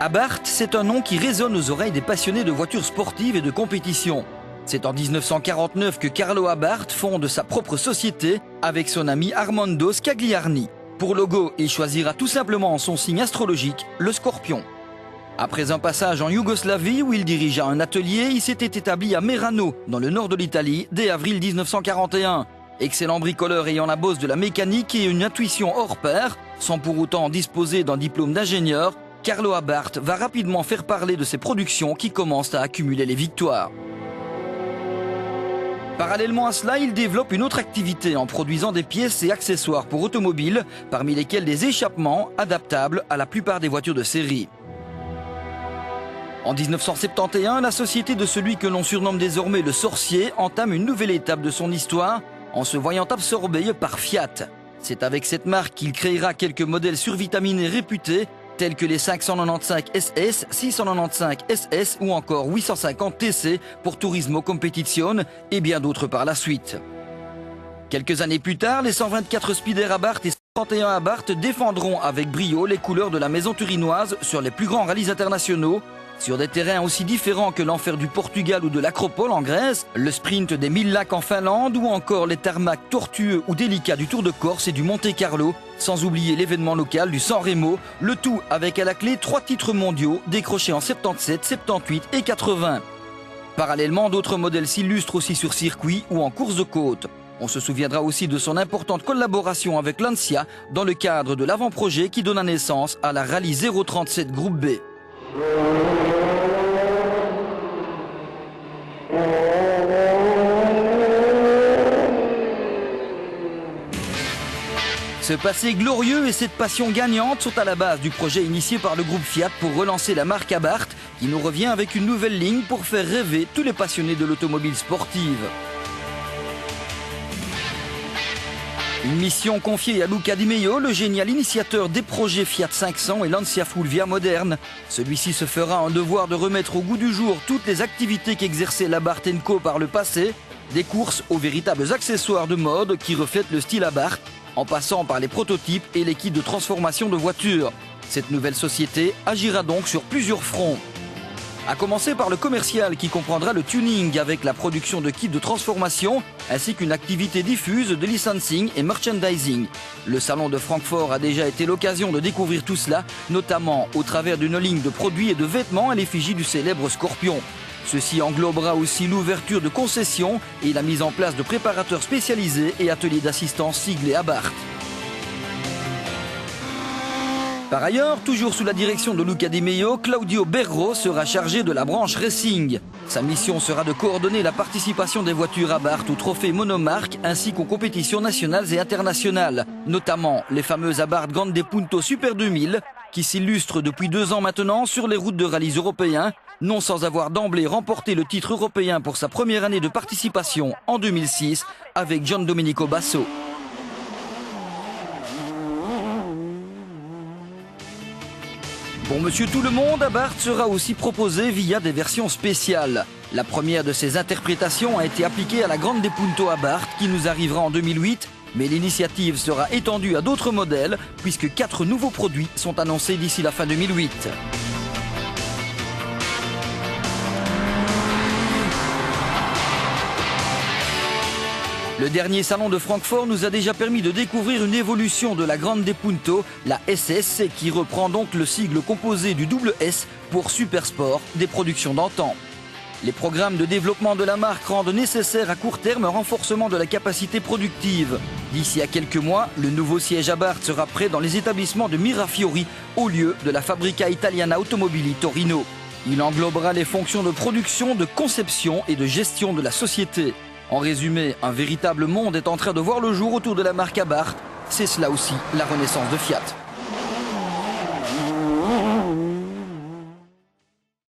Abarth, c'est un nom qui résonne aux oreilles des passionnés de voitures sportives et de compétition. C'est en 1949 que Carlo Abarth fonde sa propre société avec son ami Armando Scagliarni. Pour logo, il choisira tout simplement son signe astrologique, le scorpion. Après un passage en Yougoslavie où il dirigea un atelier, il s'était établi à Merano, dans le nord de l'Italie, dès avril 1941. Excellent bricoleur ayant la bosse de la mécanique et une intuition hors pair, sans pour autant disposer d'un diplôme d'ingénieur, Carlo Abarth va rapidement faire parler de ses productions qui commencent à accumuler les victoires. Parallèlement à cela, il développe une autre activité en produisant des pièces et accessoires pour automobiles, parmi lesquels des échappements adaptables à la plupart des voitures de série. En 1971, la société de celui que l'on surnomme désormais le sorcier entame une nouvelle étape de son histoire en se voyant absorbé par Fiat. C'est avec cette marque qu'il créera quelques modèles survitaminés réputés tels que les 595 SS, 695 SS ou encore 850 TC pour Turismo Competizione et bien d'autres par la suite. Quelques années plus tard, les 124 Spider Abarth et 131 Abarth défendront avec brio les couleurs de la maison turinoise sur les plus grands rallyes internationaux, sur des terrains aussi différents que l'enfer du Portugal ou de l'Acropole en Grèce, le sprint des 1000 lacs en Finlande ou encore les tarmacs tortueux ou délicats du Tour de Corse et du Monte Carlo, sans oublier l'événement local du San Remo, le tout avec à la clé 3 titres mondiaux décrochés en 77, 78 et 80. Parallèlement, d'autres modèles s'illustrent aussi sur circuit ou en course de côte. On se souviendra aussi de son importante collaboration avec Lancia dans le cadre de l'avant-projet qui donna naissance à la Rallye 037 Groupe B. Ce passé glorieux et cette passion gagnante sont à la base du projet initié par le groupe Fiat pour relancer la marque Abarth, qui nous revient avec une nouvelle ligne pour faire rêver tous les passionnés de l'automobile sportive. Une mission confiée à Luca Di Meio, le génial initiateur des projets Fiat 500 et Lancia Fulvia modernes. Celui-ci se fera un devoir de remettre au goût du jour toutes les activités qu'exerçait l'Abarth & Co par le passé, des courses aux véritables accessoires de mode qui reflètent le style Abarth, en passant par les prototypes et les kits de transformation de voitures. Cette nouvelle société agira donc sur plusieurs fronts. À commencer par le commercial qui comprendra le tuning avec la production de kits de transformation ainsi qu'une activité diffuse de licensing et merchandising. Le salon de Francfort a déjà été l'occasion de découvrir tout cela, notamment au travers d'une ligne de produits et de vêtements à l'effigie du célèbre Scorpion. Ceci englobera aussi l'ouverture de concessions et la mise en place de préparateurs spécialisés et ateliers d'assistance siglés Abarth. Par ailleurs, toujours sous la direction de Luca Di Meio, Claudio Berro sera chargé de la branche Racing. Sa mission sera de coordonner la participation des voitures Abarth aux trophées monomarques ainsi qu'aux compétitions nationales et internationales, notamment les fameuses Abarth Grande Punto Super 2000 qui s'illustrent depuis 2 ans maintenant sur les routes de rallyes européens, non sans avoir d'emblée remporté le titre européen pour sa première année de participation en 2006 avec Gian Domenico Basso. Pour Monsieur Tout le Monde, Abarth sera aussi proposé via des versions spéciales. La première de ces interprétations a été appliquée à la Grande Punto Abarth qui nous arrivera en 2008, mais l'initiative sera étendue à d'autres modèles puisque 4 nouveaux produits sont annoncés d'ici la fin 2008. Le dernier salon de Francfort nous a déjà permis de découvrir une évolution de la Grande Punto, la SS, qui reprend donc le sigle composé du double S pour Supersport des productions d'antan. Les programmes de développement de la marque rendent nécessaire à court terme un renforcement de la capacité productive. D'ici à quelques mois, le nouveau siège Abarth sera prêt dans les établissements de Mirafiori au lieu de la Fabrica Italiana Automobili Torino. Il englobera les fonctions de production, de conception et de gestion de la société. En résumé, un véritable monde est en train de voir le jour autour de la marque Abarth. C'est cela aussi la renaissance de Fiat.